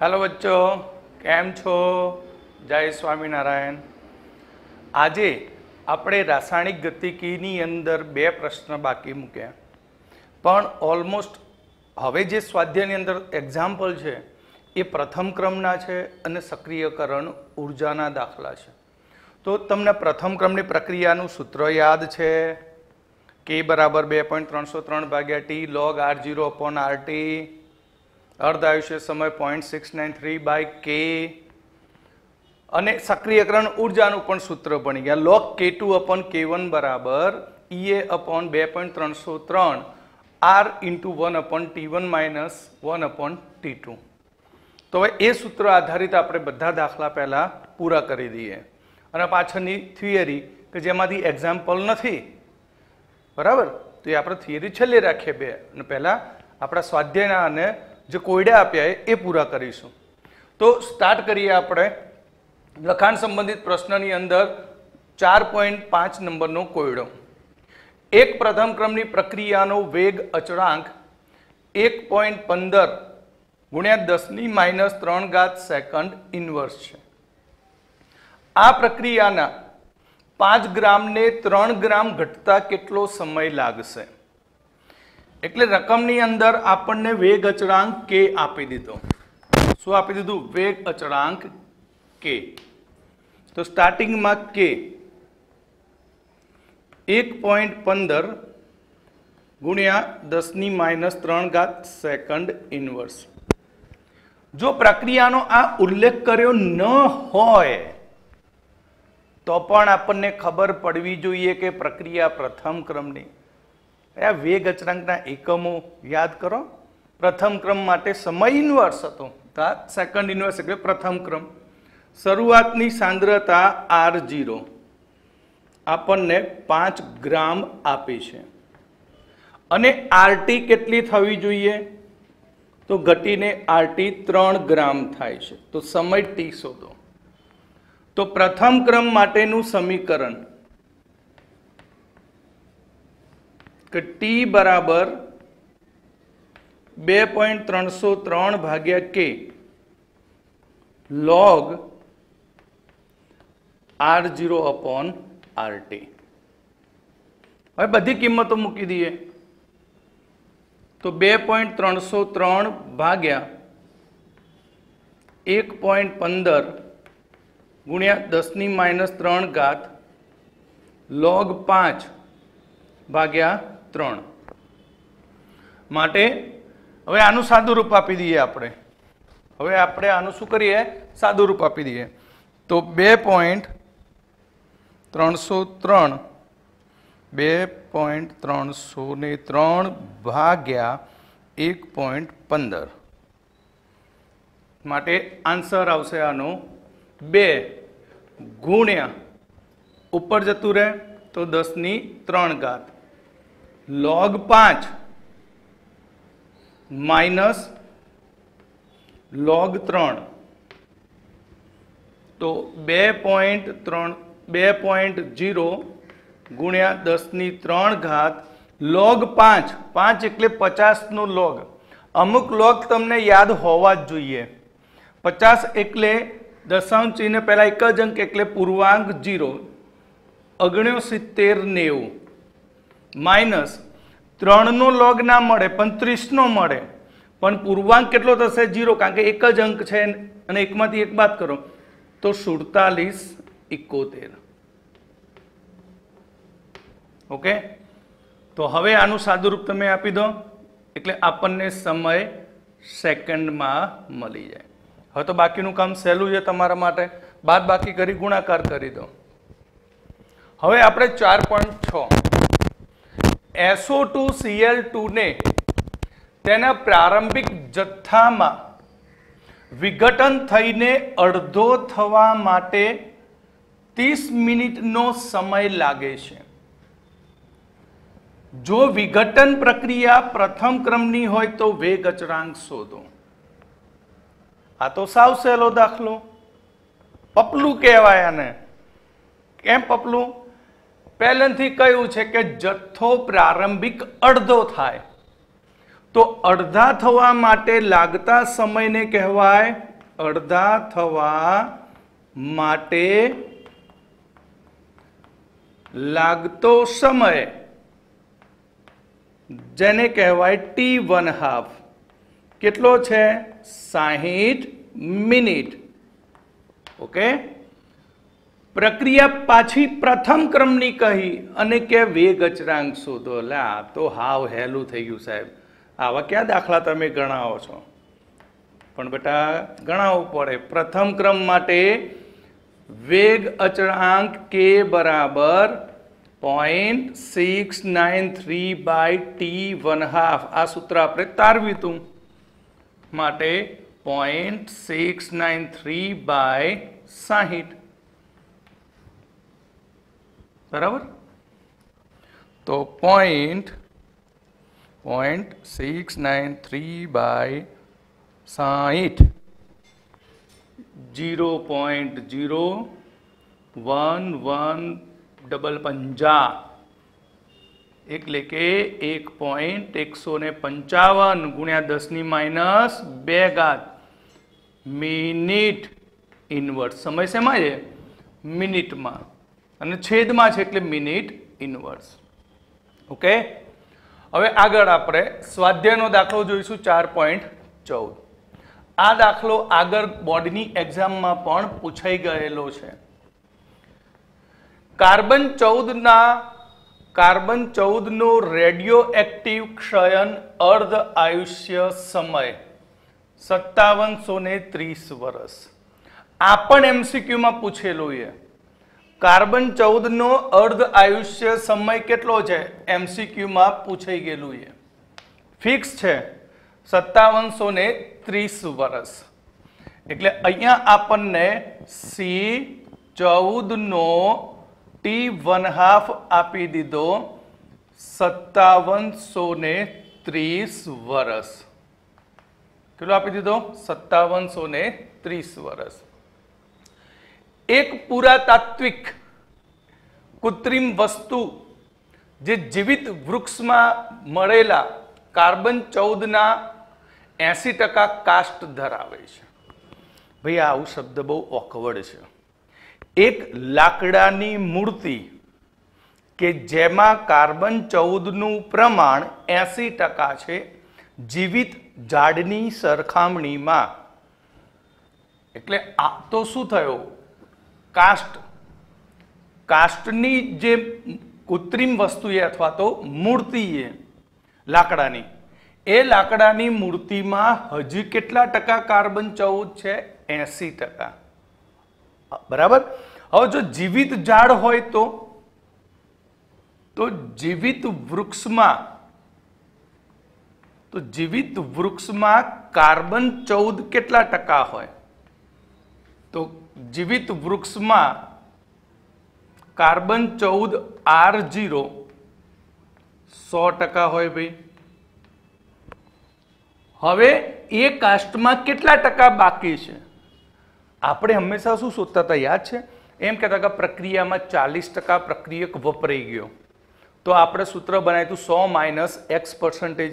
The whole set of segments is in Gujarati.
हेलो बच्चों, केम छो? जय स्वामीनारायण। आजे આપણે રાસાયણિક ગતિકીની અંદર બે પ્રશ્ન બાકી મૂક્યા, પણ ઓલમોસ્ટ હવે જે સ્વાધ્યાયની અંદર એક્ઝામ્પલ છે એ પ્રથમ ક્રમના છે અને સક્રિયકરણ ઉર્જાના દાખલા છે. તો તમને પ્રથમ ક્રમની પ્રક્રિયાનું સૂત્ર યાદ છે કે બરાબર 2.303 ભાગ્યા T log r0 upon rt, અર્ધ આયુષ્ય સમય 0.693 બાય કે, અને સક્રિયકરણ ઉર્જાનું પણ સૂત્ર બની ગયા log k2 upon k1 બરાબર EA upon 2.303 r into 1 upon t1 minus 1 upon t2. તો હવે એ સૂત્ર આધારિત આપણે બધા દાખલા પહેલા પૂરા કરી દઈએ અને પાછળની થિયરી કે જેમાંથી એક્ઝામ્પલ નથી, બરાબર, તો એ આપણે થિયરી છેલ્લે રાખીએ બે, અને પહેલા આપણા સ્વાધ્યાયના અને જે કોયડા આપ્યા એ પૂરા કરીશું. તો સ્ટાર્ટ કરીએ આપણે લખાણ સંબંધિત પ્રશ્નની અંદર 4.5 નંબરનો કોયડો. એક પ્રથમ ક્રમની પ્રક્રિયાનો વેગ અચળાંક 1.15 ગુણ્યા 10⁻³ સેકન્ડ ઇન્વર્સ છે. આ પ્રક્રિયાના 5 ગ્રામને 3 ગ્રામ ઘટતા કેટલો સમય લાગશે? એટલે રકમની અંદર આપણને વેગ અચળાંક કે આપી દીધો. શું આપી દીધું? વેગ અચળાંક કે. તો સ્ટાર્ટિંગમાં કે 1.15 ગુણ્યા 10⁻³ સેકન્ડ ઇન્વર્સ. જો પ્રક્રિયાનો આ ઉલ્લેખ કર્યો ન હોય તો પણ આપણને ખબર પડવી જોઈએ કે પ્રક્રિયા પ્રથમ ક્રમની. આ વેગ અચળાંકના એકમો યાદ કરો. પ્રથમ ક્રમ માટે સમય ઇન્વર્સ હતો, સેકન્ડ ઇન્વર્સ એટલે પ્રથમ ક્રમ. શરૂઆતની સાંદ્રતા R0 આપણને 5 ગ્રામ આપી છે અને RT કેટલી થવી જોઈએ? તો ઘટીને RT 3 ગ્રામ થાય છે. તો સમય T શોધો. તો પ્રથમ ક્રમ માટેનું સમીકરણ કે T બરાબર 2.303 ભાગ્યા K log R0 upon RT. હવે બધી કિંમતો મૂકી દઈએ. તો 2.303 ભાગ્યા 1.15 ગુણ્યા 10⁻³ log 5 ભાગ્યા 3 માટે હવે આનું સાદું રૂપ આપી દઈએ આપણે. હવે આપણે આનું શું કરીએ? સાદું રૂપ આપી દઈએ. તો 2.303 ભાગ્યા 1.15 માટે આન્સર આવશે આનો 2 ગુણ્યા ઉપર જતું રહે તો 10⁻³ log 5 માઇનસ log 3. તો 2.0 ગુણ્યા 10⁻³ log 5. 5 એટલે 50 નો log. અમુક log તમને યાદ હોવા જ જોઈએ. 50 એટલે દશાંશ ચિહ્ન પહેલા એક જ અંક એટલે પૂર્ણાંક 0, 6990 માઇનસ 3 નો log ના મળે પણ 30 નો મળે, પણ પૂર્ણાંક કેટલો થશે? 0, કારણ કે એક જ અંક છે અને એકમાંથી એક બાદ કરો તો 4771. ઓકે, તો હવે આનું સાદુરૂપ તમે આપી દો એટલે આપણને સમય સેકન્ડમાં મળી જાય. હવે તો બાકીનું કામ સહેલું છે તમારા માટે. બાદ બાકી કરી ગુણાકાર કરી દો. હવે આપણે 4.6 SO2Cl2 ને તેના પ્રારંભિક જથ્થામાં વિઘટન થઈને અડધો થવા માટે 30 મિનિટનો સમય લાગે છે. જો વિઘટન પ્રક્રિયા પ્રથમ ક્રમની હોય તો વેગ અચળાંક શોધો. આ તો સાવ સહેલો દાખલો. પપલું કહેવાય આને. કેમ પપલું? પહેલેથી કહ્યું છે કે જથ્થો પ્રારંભિક અડધો થાય તો અડધા થવા માટે લાગતા સમયને કહેવાય અડધા થવા માટે લાગતો સમય જેને કહેવાય T1/2 કેટલો છે 60 મિનિટ. ઓકે, પ્રક્રિયા પાછી પ્રથમ ક્રમની કહી અને કે વેગ અચળાંક શોધો. એટલે આ તો હાવ હેલું થઈ ગયું સાહેબ. આવા ક્યાં દાખલા તમે ગણાવો છો? પણ બેટા ગણાવવું પડે. પ્રથમ ક્રમ માટે વેગ અચળાંક k બરાબર 0.693/T1/2. આ સૂત્ર આપણે તારવ્યું હતું માટે 0.693/60 બરાબર. તો 0.693/60 0.01155 એટલે કે 1.155 ગુણ્યા 10⁻²² મિનિટ ઇનવર્સ. સમય શેમાં છે? મિનિટમાં, અને છેદમાં છે એટલે મિનિટ ઇનવર્સ. ઓકે, હવે આગળ આપણે સ્વાધ્યાયનો દાખલો જોઈશું 4.14. આ દાખલો આગળ બોર્ડની એક્ઝામમાં પણ પૂછાઈ ગયેલો છે. કાર્બન 14 નો રેડિયો એક્ટિવ ક્ષયન અર્ધ આયુષ્ય સમય 5730 વર્ષ. આ પણ એમસીક્યુમાં પૂછેલું છે. કાર્બન 14 નો અર્ધ આયુષ્ય સમય કેટલો છે? એમસીક્યુમાં પૂછાઈ ગયેલું છે. ફિક્સ છે 5730 વર્ષ. એટલે અહીંયા આપણને C14 નો T1/2 આપી દીધો 5730 વર્ષ. કેટલો આપી દીધો? 5730 વર્ષ. એક પુરાતાત્વિક કૃત્રિમ વસ્તુ જે જીવિત વૃક્ષમાં મળેલા કાર્બન 14 ના 80% કાસ્ટ ધરાવે છે. ભાઈ આવું શબ્દ બહુ ઓકવર્ડ છે. એક લાકડાની મૂર્તિ કે જેમાં કાર્બન 14 નું પ્રમાણ 80% છે જીવિત ઝાડની સરખામણીમાં. એટલે આ તો શું થયો? કાસ્ટની જે કૃત્રિમ વસ્તુ છે અથવા તો મૂર્તિ છે લાકડાની, એ લાકડાની મૂર્તિમાં હજી કેટલા ટકા કાર્બન 14 છે? 80%. બરાબર. હવે જો જીવિત ઝાડ હોય તો જીવિત વૃક્ષમાં કાર્બન 14 કેટલા ટકા હોય? તો જીવિત વૃક્ષમાં કાર્બન 14 R0 100% હોય ભાઈ. હવે એ કાસ્ટમાં કેટલા ટકા બાકી છે? આપણે હંમેશા શું શોધતા હતા યાદ છે? એમ કહેતા કે પ્રક્રિયામાં 40% પ્રક્રિયક વપરાઈ ગયો, તો આપણે સૂત્ર બનાવ્યું 100 - X%,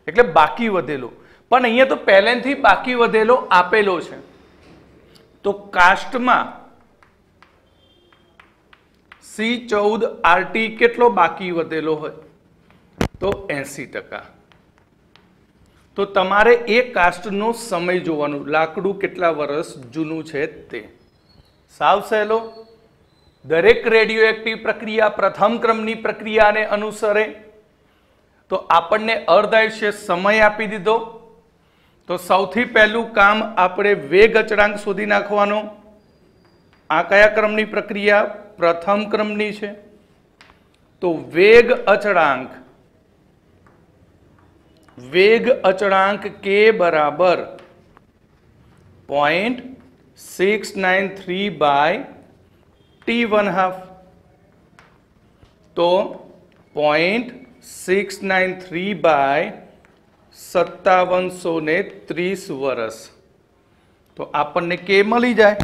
એટલે બાકી વધેલો. પણ અહીંયા તો પહેલેથી બાકી વધેલો આપેલો છે. તો કાસ્ટમાં C14RT કેટલો બાકી વધેલો હોય? તો 80%. તો તમારે એ કાસ્ટનો સમય જોવાનું, લાકડું કેટલા વર્ષ જૂનું છે તે. સાવ સહેલો. દરેક રેડિયોએક્ટિવ પ્રક્રિયા પ્રથમ ક્રમની પ્રક્રિયાને અનુસરે. તો આપણને અર્ધાયુષ્ય સમય આપી દીધો. તો સૌથી પહેલું કામ આપણે વેગ અચળાંક શોધી નાખવાનો. આ કયા ક્રમની પ્રક્રિયા? પ્રથમ ક્રમની છે. તો વેગ અચળાંક k બરાબર 0.693/T1/2. તો 0.693/5730 વર્ષ. તો આપણને k મળી જાય.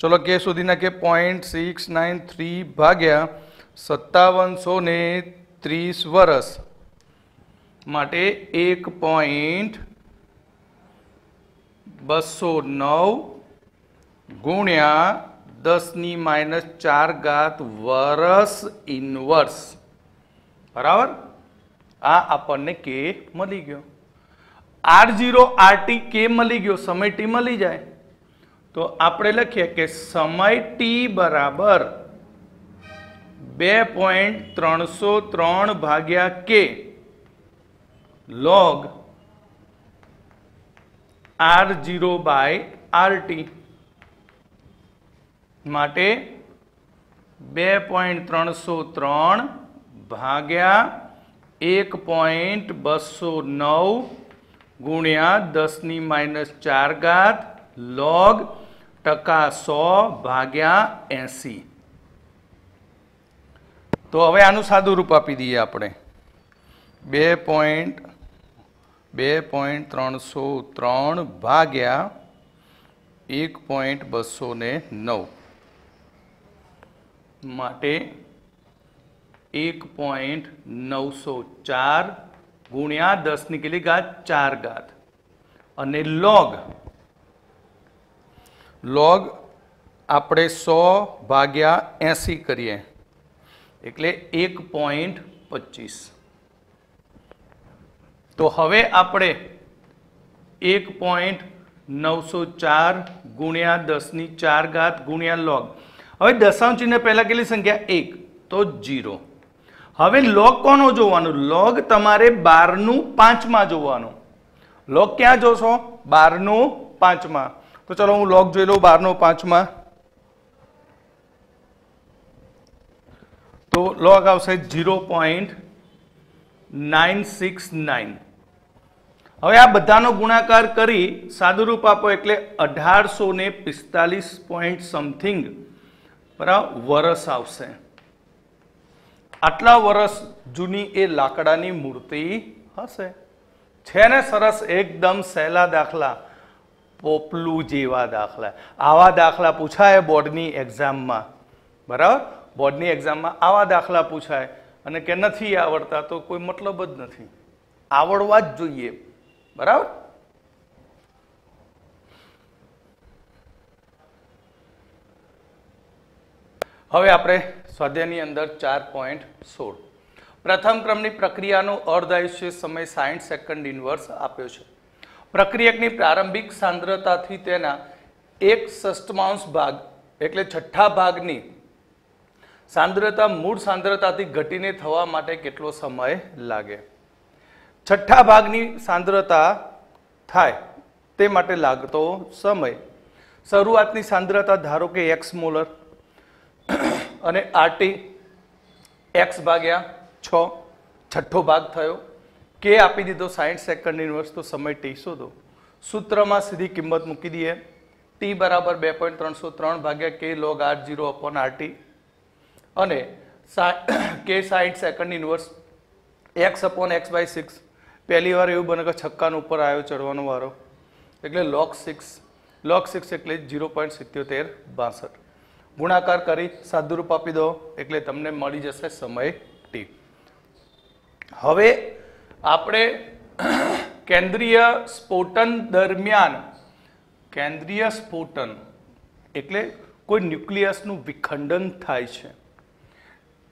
ચલો કે સુધી નાખીએ 0.693 ભાગ્યા 5730 વર્ષ માટે 1. 209 ગુણ્યા 10⁻⁴ વર્ષ ઇનવર્સ, બરાબર. આ આપણને કે મળી ગયો. R0 RT કે મળી ગયો, સમય t મળી જાય તો આપણે લખીએ કે સમય t બરાબર 2.303 ભાગ્યા k log R0 by RT માટે 2.303 ભાગ્યા 1.209 ગુણ્યા 10⁻⁴ log ટકા 100 ભાગ્યા 80. તો હવે આનું સાદું રૂપ આપી દઈએ આપણે. 2.303 ભાગ્યા 1.209 માટે 1.904 ગુણ્યા 10⁻⁴ અને log આપણે 100 ભાગ્યા 80 કરીએ એટલે 1.25. તો હવે આપણે 1.904 ગુણ્યા 10⁴ ગુણ્યા log, હવે દશાંશ ચિહ્ન પહેલા કેટલી સંખ્યા 1 તો 0. હવે log કોનો જોવાનું? log તમારે 12/5 જોવાનું. log ક્યાં જોશો? 12/5. તો ચલો હું log જોઈ લઉં 12/5. તો log આવશે 0.969. હવે આ બધાનો ગુણાકાર કરી સાદુરૂપ આપો એટલે 1845 પોઈન્ટ સમથિંગ બરાબર વર્ષ આવશે. આટલા વર્ષ જૂની એ લાકડાની મૂર્તિ હશે. છે ને સરસ, એકદમ સહેલા દાખલા, પોપલું જેવા દાખલા. આવા દાખલા પૂછાય બોર્ડની એક્ઝામમાં, બરાબર. બોર્ડની એક્ઝામમાં આવા દાખલા પૂછાય અને કે નથી આવડતા તો કોઈ મતલબ જ નથી. આવડવા જ જોઈએ, બરાબર. હવે આપણે સ્વાધ્યાયની અંદર 4.16 પ્રથમ ક્રમની પ્રક્રિયાનો અર્ધાયુષ્ય સમય 60 સેકન્ડ ઇનવર્સ આપ્યો છે. પ્રક્રિયકની પ્રારંભિક સાંદ્રતાથી તેના 1/6 ભાગ એટલે છઠ્ઠા ભાગની સાંદ્રતા મૂળ સાંદ્રતાથી ઘટીને થવા માટે કેટલો સમય લાગે? છઠ્ઠા ભાગની સાંદ્રતા થાય તે માટે લાગતો સમય, શરૂઆતની સાંદ્રતા ધારો કે x મોલર અને RT x/6, છઠ્ઠો ભાગ થયો, કે આપી દીધો 60 સેકન્ડ ઇનવર્સ, તો સમય t શોધો. સૂત્રમાં સીધી કિંમત મૂકી દઈએ. t બરાબર 2.303 ભાગ્યા k log R0/RT અને k 60 સેકન્ડ ઇનવર્સ x/x/6. પહેલી વાર એવું બને કે છક્કાનો ઉપર આવ્યો ચડવાનો વારો એટલે log 6 એટલે 0.7762. ગુણાકાર કરી સાદુરૂપ આપી દો એટલે તમને મળી જશે સમય t. હવે આપણે કેન્દ્રીય સ્ફોટન દરમિયાન, કેન્દ્રીય સ્ફોટન એટલે કોઈ ન્યુક્લિયસનું વિખંડન થાય છે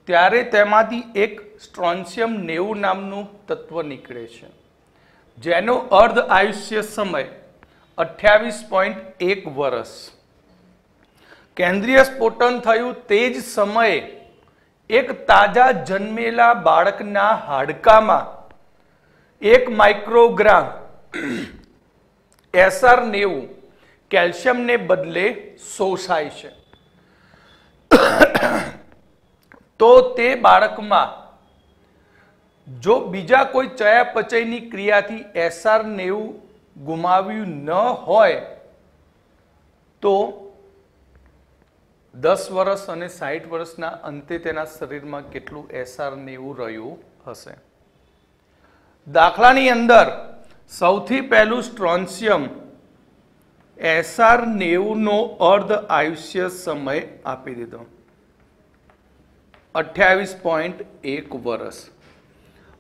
ત્યારે તેમાંથી એક સ્ટ્રોન્શિયમ 90 નામનું તત્વ નીકળે છે જેનો અર્ધ આયુષ્ય સમય 28.1 વર્ષ. કેન્દ્રીય સ્ફોટન થયું તે જ સમયે એક તાજા જન્મેલા બાળકના હાડકામાં 1 માઇક્રોગ્રામ SR90 કેલ્શિયમને બદલે શોષાય છે. તો તે બાળકમાં જો બીજા કોઈ ચયાપચયની ક્રિયાથી SR90 ગુમાવ્યું ન હોય તો 10 વર્ષ અને 60 વર્ષના અંતે તેના શરીરમાં કેટલું SR90 રહ્યું હશે? દાખલાની અંદર સૌથી પહેલું સ્ટ્રોન્શિયમ SR90 નો અર્ધ આયુષ્ય સમય આપી દીધો 28.1 વર્ષ.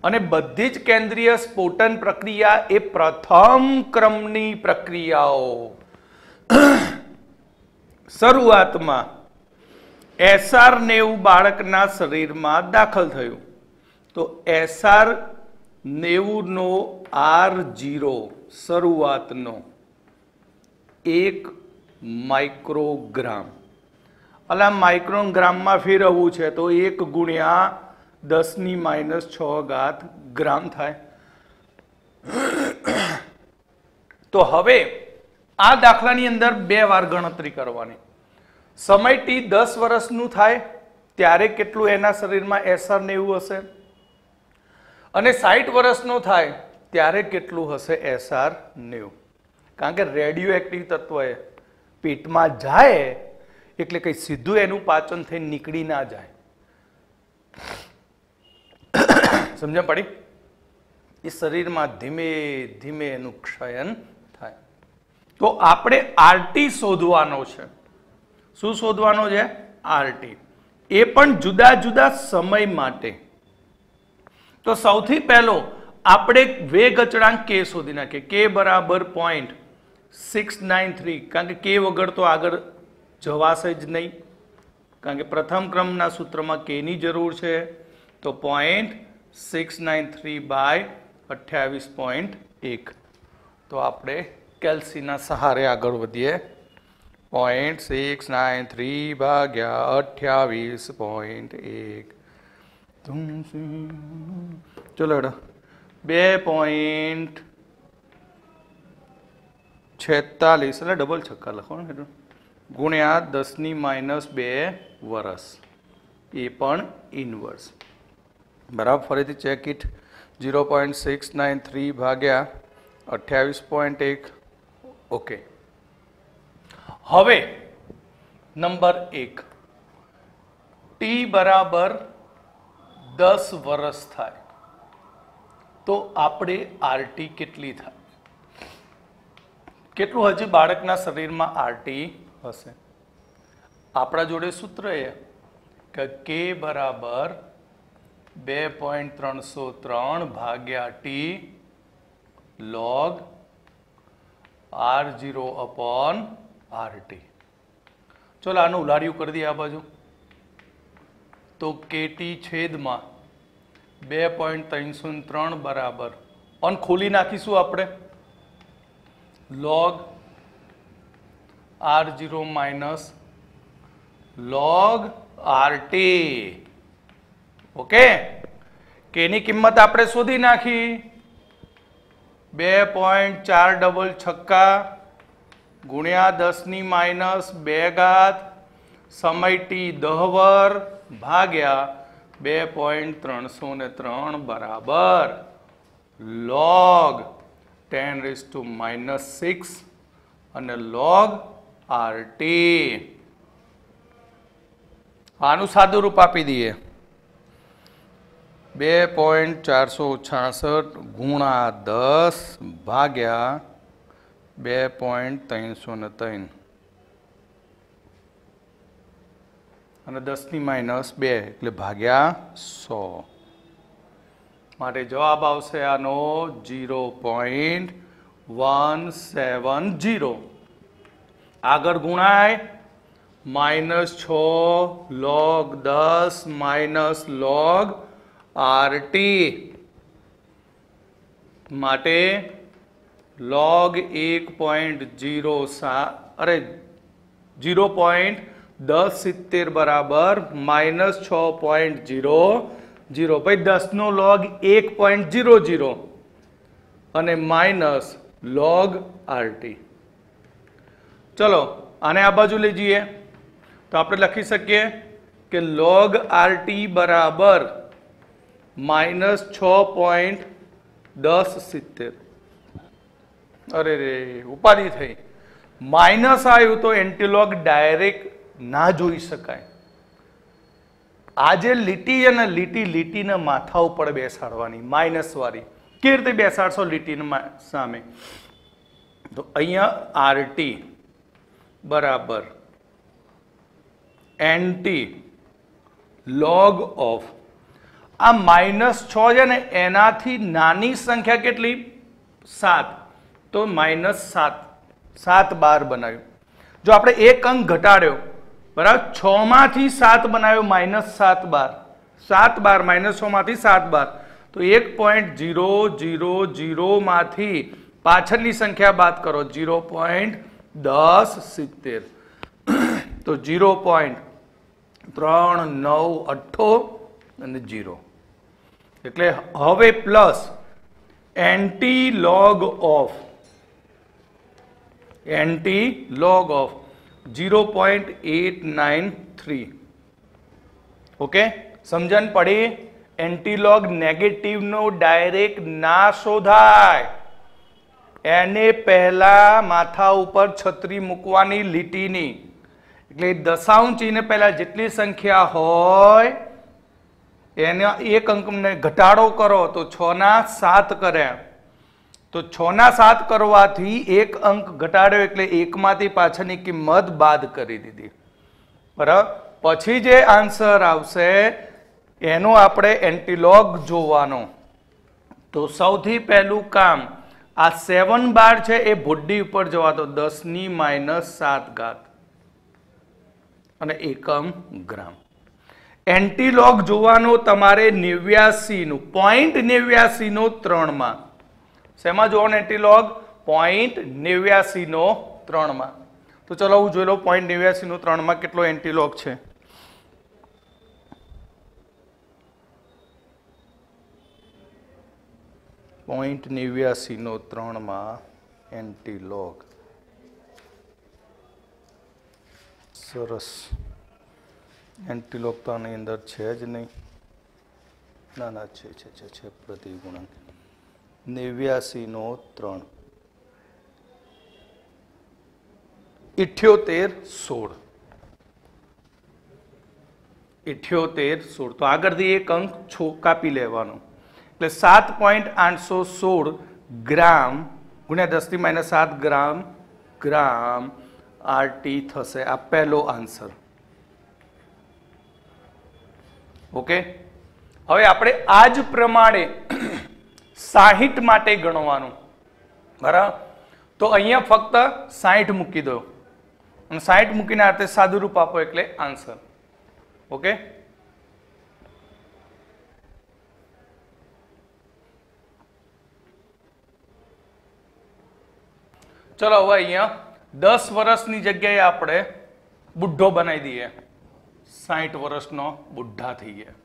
અને બધી જ કેન્દ્રીય સ્ફોટન પ્રક્રિયા એ પ્રથમ ક્રમની પ્રક્રિયાઓ. શરૂઆતમાં SR90 બાળકના શરીરમાં દાખલ થયું તો SR90 નો R0 શરૂઆતનો 1 માઇક્રોગ્રામ. અલા માઇક્રોગ્રામમાં ફેરવવું છે તો 1 ગુણ્યા 10⁻6 ગ્રામ થાય. તો હવે આ દાખલાની અંદર 2 વાર ગણતરી કરવાની. સમય t 10 વર્ષનું થાય ત્યારે કેટલું એના શરીરમાં SR90 હશે અને 60 વર્ષનો થાય ત્યારે કેટલું હશે SR90. કારણ કે રેડિયો એક્ટિવ તત્વ એ પેટમાં જાય એટલે કંઈ સીધું એનું પાચન થઈને નીકળી ના જાય. સમજણ પડી? એ શરીરમાં ધીમે ધીમે એનું ક્ષયન થાય. તો આપણે RT શોધવાનો છે. શું શોધવાનો છે? RT. એ પણ જુદા જુદા સમય માટે. તો સૌથી પહેલો આપણે વેગ અચળાંક k શોધી નાખીએ. k બરાબર 0.693. કારણ કે k વગર તો આગળ જવાશે જ નહીં. કારણ કે પ્રથમ ક્રમના સૂત્રમાં k ની જરૂર છે. તો 0.693 બાય 28.1. તો આપણે કેલ્સીના સહારે આગળ વધીએ. 0.693 ભાગ્યા 28.1. ચલો 2.46 એટલે ડબલ છક્કા લખો ને ગુણ્યા 10⁻2 વર્ષ. એ પણ ઇનવર્સ. બરાબર. ફરીથી ચેક ઇટ. 0.693 ભાગ્યા 28.1. ઓકે. હવે નંબર 1 t બરાબર 10 વર્ષ થાય તો આપણે RT કેટલી થાય? કેટલું હજી બાળકના શરીરમાં RT હશે? આપણા જોડે સૂત્ર એ કે k બરાબર 2.303 ભાગ્યા t log R0 upon RT. ચલો આનું ઉલાડિયું કરી દઈએ આ બાજુ. તો KT છેદમાં 2.303 બરાબર ઓન ખોલી નાખીશું આપણે log R0 minus log RT. Okay. કે ની કિંમત આપણે શોધી નાખી. 2.466 ગુણ્યા 10⁻2 સમય t 10 વર ભાગ્યા 2.303 બરાબર log 10⁻6 અને log RT. આનું સાદું રૂપ આપી દઈએ. 2.466 ગુણ્યા 10 ભાગ્યા 2.303 અને 10⁻2 એટલે ભાગ્યા 100. માટે જવાબ આવશે આનો 0.170. આગળ ગુણાય -6 log 10 માઇનસ log RT. માટે log 0.1070 બરાબર -6.00. ભાઈ 10 નો log 1.00 અને માઇનસ log RT. ચલો આને આ બાજુ લઈ જઈએ તો આપણે લખી શકીએ કે log RT બરાબર -6.1070. અરે રે ઉપાધિ થઈ. માઇનસ આવ્યું તો એન્ટીલોગ ડાયરેક્ટ ના જોઈ શકાય. આજે લીટી અને લીટીના માથા ઉપર બેસાડવાની માઇનસ વાળી. કેવી રીતે બેસાડશો લીટીના સામે? તો અહીંયા RT બરાબર NT log of આ -6 છે ને એનાથી નાની સંખ્યા કેટલી? 7. તો -7 7 બાર બનાવ્યું. જો આપણે એક અંક ઘટાડ્યો, બરાબર, 6 માંથી 7 બનાવ્યો, -7 બાર, 7 બાર -6 માંથી 7 બાર, તો 1.000 માંથી પાછળની સંખ્યા બાદ કરો, 0.1070. તો 0.3968 અને 0. એટલે હવે plus anti log of 0.893. Okay, સમજણ પડી? એન્ટીલોગ નેગેટિવ નો ડાયરેક્ટ ના શોધાય, એને પહેલા માથા ઉપર છત્રી મૂકવાની લીટીની. એટલે દશાંશ ચિહ્ન પહેલા જેટલી સંખ્યા હોય એના એક અંકને ઘટાડો કરો તો 6 ના 7 કર્યા. તો 6 ના 7 કરવાથી એક અંક ઘટાડ્યો એટલે એકમાંથી પાછળની કિંમત બાદ કરી દીધી. બરાબર, પછી જે આન્સર આવશે એનો આપણે એન્ટીલોગ જોવાનો. તો સૌથી પહેલું કામ, આ 7 બાર છે એ ભુડ્ડી ઉપર જવા દો, 10⁻7 અને એકમ ગ્રામ. એન્ટીલોગ જોવાનો તમારે 89 નું 0.89 નો 3 માં. શેમાં જોવાનો એન્ટીલોગ? 0.89 નો 3 માં. તો ચલો હું જોઈ લઉં 0.89 નો 3 માં કેટલો એન્ટીલોગ છે. .89 નો 3 માં એન્ટીલોગ. સરસ. એન્ટીલોગ તો આની અંદર છે જ નહીં. ના ના, છે પ્રતિગુણક. 89 નો 3 7816. 7816. તો આગળથી એક અંક કાપી લેવાનો એટલે 7.816 ગ્રામ ગુણ્યા 10⁻7 ગ્રામ આરટી થશે. આ પહેલો આન્સર. ઓકે, હવે આપણે આ જ પ્રમાણે 60 માટે ગણવાનું. બરાબર, તો અહીંયા ફક્ત 60 મૂકી દો અને 60 મૂકીને આ રીતે સાદું રૂપ આપો એટલે આન્સર. ઓકે, ચલો હવે અહીંયા 10 વર્ષની જગ્યાએ આપણે બુઢ્ઢો બનાવી દઈએ, 60 વર્ષનો બુઢ્ઢા થઈ ગયા.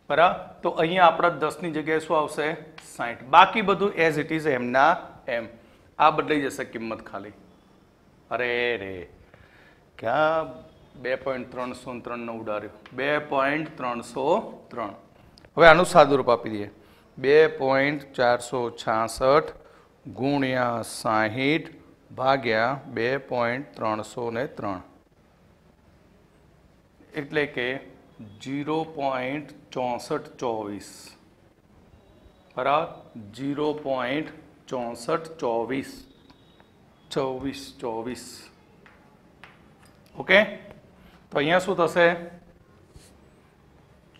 બરાબર, તો અહીંયા આપણા 10 ની જગ્યાએ શું આવશે? 60. બાકી બધું એઝ ઇટ ઇઝ એમના એમ. આ બદલાઈ જશે કિંમત ખાલી. અરે રે, ક્યાં 2.303 નો ઉડાડ્યો? 2.303. હવે આનું સાદું રૂપ આપી દઈએ, 2.466 ગુણ્યા 60 ભાગ્યા 2.303 એટલે કે 0.6424. બરાબર, 0.6424. ઓકે, તો અહીંયા શું થશે?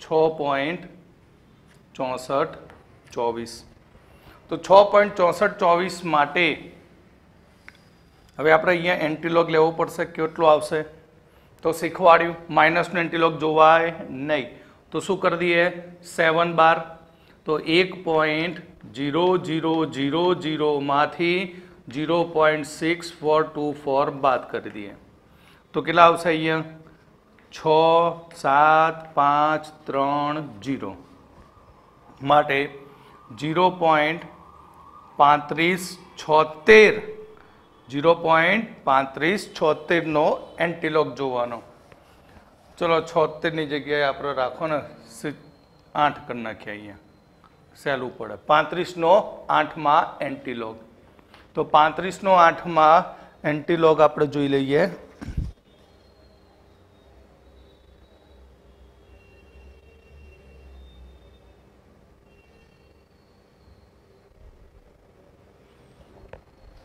6.6424. તો 6.6424 માટે હવે આપણે અહીંયા એન્ટીલોગ લેવો પડશે. કેટલો આવશે? તો શીખવાડ્યું માઇનસનો એન્ટીલોગ જોવાય નહીં. તો શું કરી દઈએ? 7 બાર. તો 1.0000 માંથી 0.6424 બાદ કરી દઈએ તો કેટલા આવશે? અહીંયા 67530 માટે 0.3576 નો એન્ટીલોગ જોવાનો. ચલો 76 ની જગ્યાએ આપણે રાખો ને 8 કરી નાખીએ. અહીંયા સહેલું પડે. 35 નો 8 માં એન્ટીલોગ. તો 35 નો 8 માં એન્ટીલોગ આપણે જોઈ લઈએ.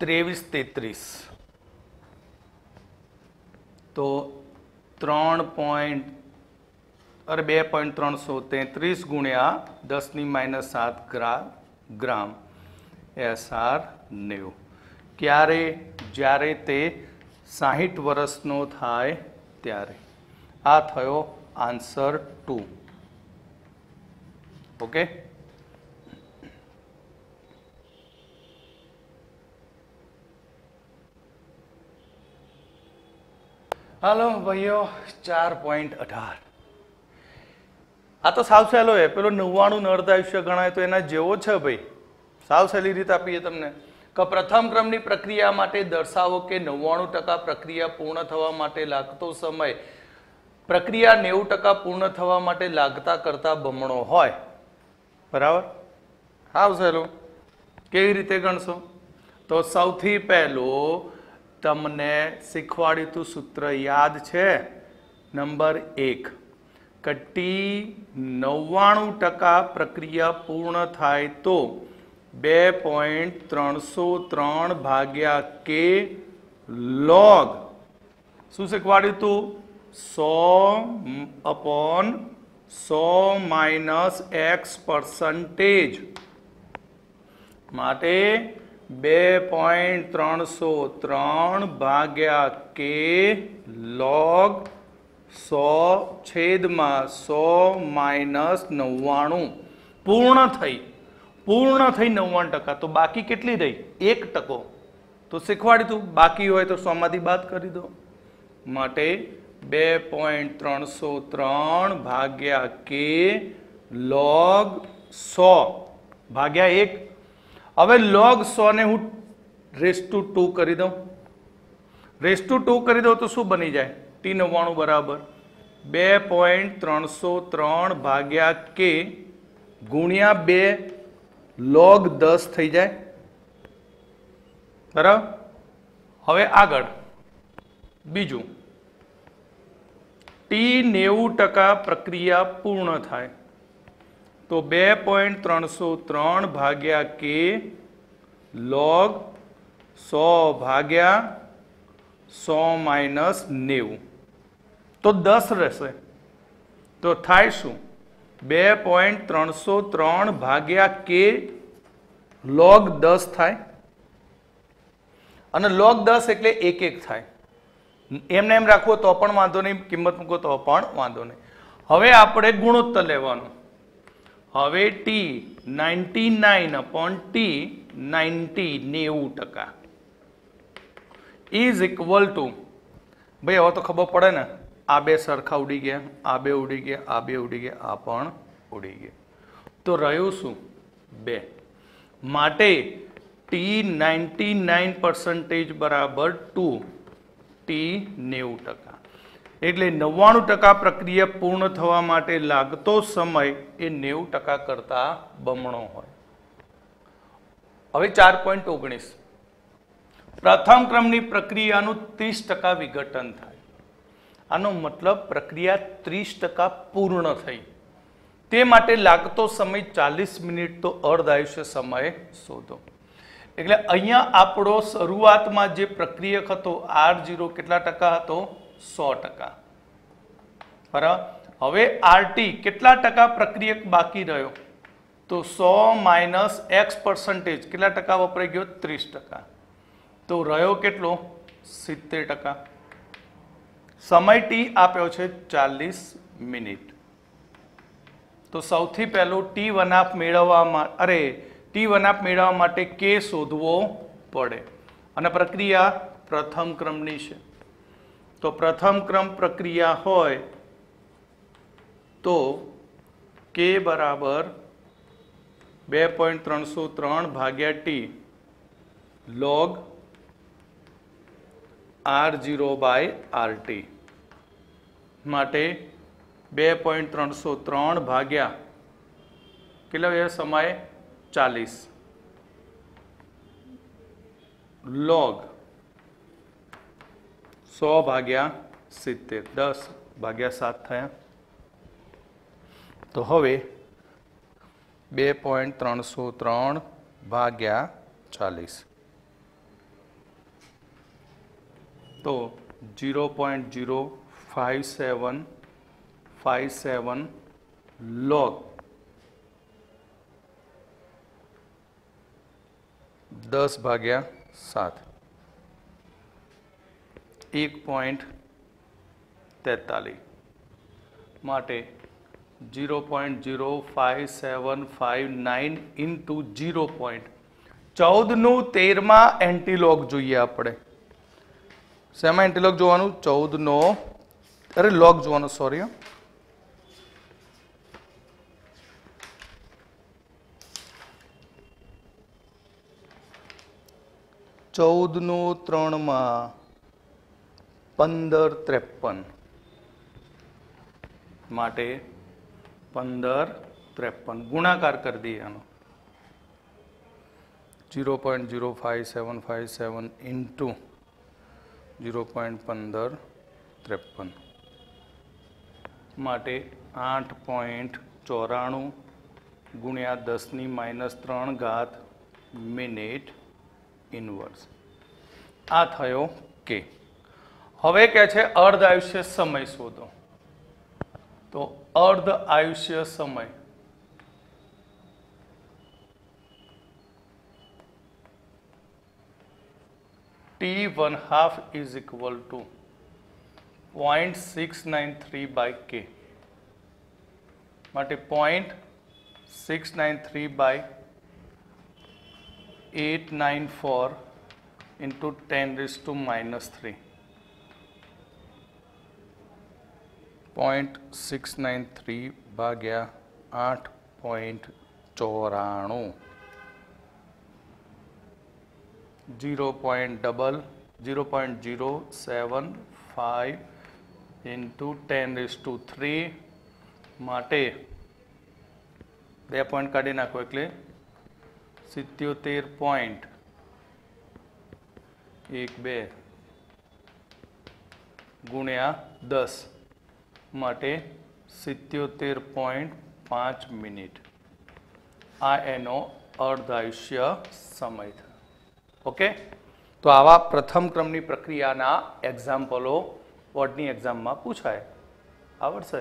(2333) તો 3. अरे 2.333 गुण्या 10⁻7 ग्राम SR 90 क्यारे ज्यारे ते 60 वर्षनो थाय त्यारे। आ थयो आंसर 2। ओके हालो भाईओ 4.18 आ तो साव सहेलो है पेलो 99 નું અર્ધાયુષ્ય ગણાય તો એના જેવો છે ભાઈ સાવ સહેલી રીતે આપીએ તમને કે પ્રથમ ક્રમની પ્રક્રિયા માટે દર્શાવો કે 99% પ્રક્રિયા પૂર્ણ થવા માટે લાગતો સમય પ્રક્રિયા 90% પૂર્ણ થવા માટે લાગતા કરતા બમણો હોય બરાબર સાવ સહેલું કેવી રીતે ગણશો તો સૌથી પહેલું તમને શીખવાડ્યું સૂત્ર યાદ છે નંબર 1 કે ટી 99% પ્રક્રિયા પૂર્ણ થાય તો 2.303 ભાગ્યા કે log શું શીખવાડ્યું તું 100/100 માઇનસ x% માટે 2.303 ભાગ્યા કે log 100/100 માઇનસ 99 પૂર્ણ થઈ 99% તો બાકી કેટલી રહી 1%. તો શીખવાડ્યું તું બાકી હોય તો 100 માંથી બાદ કરી દો માટે 2.303 ભાગ્યા કે log 100 ભાગ્યા 1. હવે log 100 ને હું ⁻² કરી દઉં ⁻² કરી દઉં તો શું બની જાય T99 બરાબર 2.303 ભાગ્યા કે ગુણ્યા 2 log 10 થઈ જાય બરાબર. હવે આગળ બીજું T90% પ્રક્રિયા પૂર્ણ થાય તો 2.303 ભાગ્યા કે log 100 ભાગ્યા 100 માઇનસ 90 તો 10 રહેશે તો થાય શું 2.303 ભાગ્યા કે log 10 થાય અને log 10 એટલે 1 થાય એમને એમ રાખવો તો પણ વાંધો નહીં કિંમત મૂકો તો પણ વાંધો નહીં. હવે આપણે ગુણોત્તર લેવાનું હવે T99/T90 ઇઝ ઇક્વલ ટુ ભાઈ હવે તો ખબર પડે ને આ બે સરખા ઉડી ગયા આ બે ઉડી ગયા આ બે ઉડી ગયા આ પણ ઉડી ગયા તો રહ્યું શું 2 માટે T99% બરાબર 2 T90% એટલે 99% પ્રક્રિયા પૂર્ણ થવા માટે લાગતો સમય એ 90% કરતા બમણો હોય. હવે 4.19 પ્રથમ ક્રમની પ્રક્રિયાનું 30% વિઘટન થાય આનો મતલબ પ્રક્રિયા 30% પૂર્ણ થઈ તે માટે લાગતો સમય 40 મિનિટ તો અર્ધાયુષ્ય સમય શોધો. એટલે અહીંયા આપણો શરૂઆતમાં જે પ્રક્રિયક હતો R0 કેટલા ટકા હતો 100%. બરાબર. હવે RT કેટલા ટકા પ્રક્રિયક બાકી રહ્યો તો 100 માઇનસ x% કેટલા ટકા વપરાઈ ગયો 30%. તો રહ્યો કેટલો 70%. સમય T આપ્યો છે 40 મિનિટ. તો સૌથી પહેલું T1 મેળવવા માટે K શોધવો પડે અને પ્રક્રિયા પ્રથમ ક્રમની છે તો પ્રથમ ક્રમ પ્રક્રિયા હોય તો K બરાબર 2.303 ભાગ્યા T log R0/RT માટે 2.303 ભાગ્યા કેટલો એ સમય 40 log 100/70 10/7 થયા. તો હવે 2.303 ભાગ્યા 40 તો 0.057 57 log 10/7 1.43 માટે 0.05759 ઇન્ટુ 0.14 એન્ટીલોગ જોઈએ આપણે. શેમાં એન્ટીલોગ જોવાનું? 14 લોગ જોવાનું, સોરી. 14 3 1553 માટે 1553 ગુણાકાર કરી દઈએ આનો. 0.05757 ઇન્ટુ 0.1553 માટે 8.94 ગુણ્યા 10⁻³ મિનિટ ઇનવર્સ. આ થયો કે. હવે કે છે અર્ધ આયુષ્ય સમય શોધો. તો અર્ધ આયુષ્ય સમય T1/2 is equal to 0.693/k માટે 0.693/894 into 10⁻³ 0.693/8.94 0.075 into 10⁻³ માટે 2 પોઈન્ટ કાઢી નાખો એટલે 77.12 ગુણ્યા 10 માટે 77.5 મિનિટ. આ એનો અર્ધાયુષ્ય સમય થયો. ઓકે, તો આવા પ્રથમ ક્રમની પ્રક્રિયાના એક્ઝામ્પલો બોર્ડની એક્ઝામમાં પૂછાય. આવડશે?